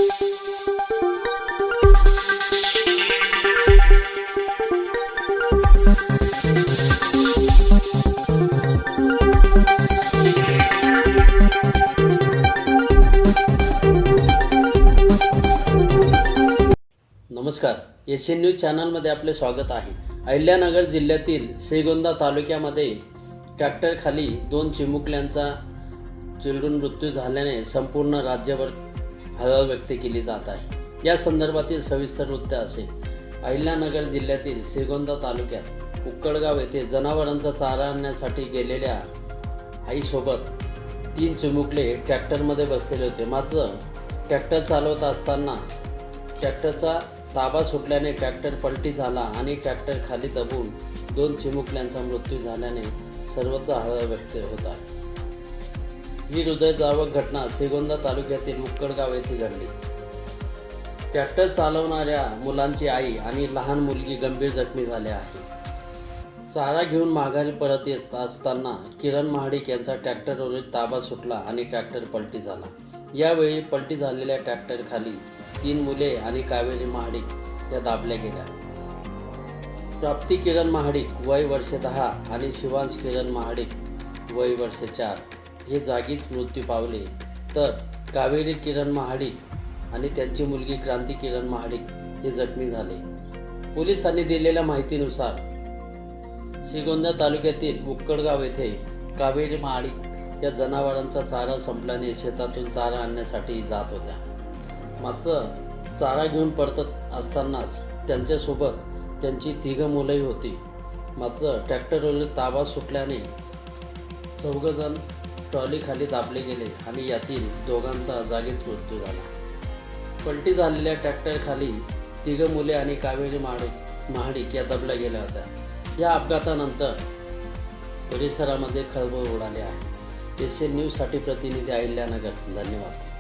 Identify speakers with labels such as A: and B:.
A: नमस्कार, Asian news चॅनलमध्ये आपले स्वागत आहे। अहिल्यानगर जिल्ह्यातील श्रीगोंदा तालुक्यामध्ये ट्रॅक्टरखाली 2 चिमुकल्यांचा चिरडून मृत्यू झाल्याने संपूर्ण राज्यभर हळहळ व्यक्त केली जात आहे। या संदर्भातील सविस्तर वृत्त असे। अहिल्यानगर जिल्ह्यातील श्रीगोंदा तालुक्यात उक्कडगाव येथे जनावरांचा चारा आणण्यासाठी गेलेल्या आईसोबत 3 चिमुकले ट्रॅक्टरमध्ये बसलेले होते। मात्र ट्रॅक्टर चालवत असताना ट्रॅक्टरचा ताबा सुटल्याने ट्रॅक्टर पलटी झाला आणि ट्रॅक्टर खाली दबून 2 चिमुकल्यांचा मृत्यू झाल्याने सर्वत्र हळहळ व्यक्त होत आहे। ही हृदयद्रावक घटना श्रीगोंदा तालुक्यातील उक्कडगाव येथे घडली। ट्रॅक्टर चालवणाऱ्या मुलांची आई आणि लहान मुलगी गंभीर जखमी झाले आहे। चारा घेऊन माघारी परत येत असताना किरण महाडिक यांचा ट्रॅक्टरवरील ताबा सुटला आणि ट्रॅक्टर पलटी झाला। यावेळी पलटी झालेल्या ट्रॅक्टरखाली 3 मुले आणि कावेरी महाडिक या दाबल्या गेल्या। प्राप्ती किरण महाडिक वय वर्ष 10 आणि शिवांश किरण महाडिक वय वर्ष 4 हे जागीच मृत्यू पावले, तर कावेरी किरण महाडिक आणि त्यांची मुलगी क्रांती किरण महाडिक हे जखमी झाले। पोलिसांनी दिलेल्या माहितीनुसार श्रीगोंदा तालुक्यातील उक्कडगाव येथे कावेरी महाडिक या जनावरांचा चारा संपल्याने शेतातून चारा आणण्यासाठी जात होत्या। मात्र चारा घेऊन परतत असतानाच त्यांच्यासोबत त्यांची 3 मुलंही होती। मात्र ट्रॅक्टरवरील ताबा सुटल्याने 4 जण ट्रॉलीखाली दाबले गेले आणि यातील 2घांचा जागीच मृत्यू झाला। पलटी झालेल्या ट्रॅक्टरखाली 3 मुले आणि कावेरी महाडिक या दबल्या गेल्या होत्या। या अपघातानंतर परिसरामध्ये खळबळ उडाली आहे। एशियन न्यूजसाठी प्रतिनिधी अहिल्यानगर। धन्यवाद।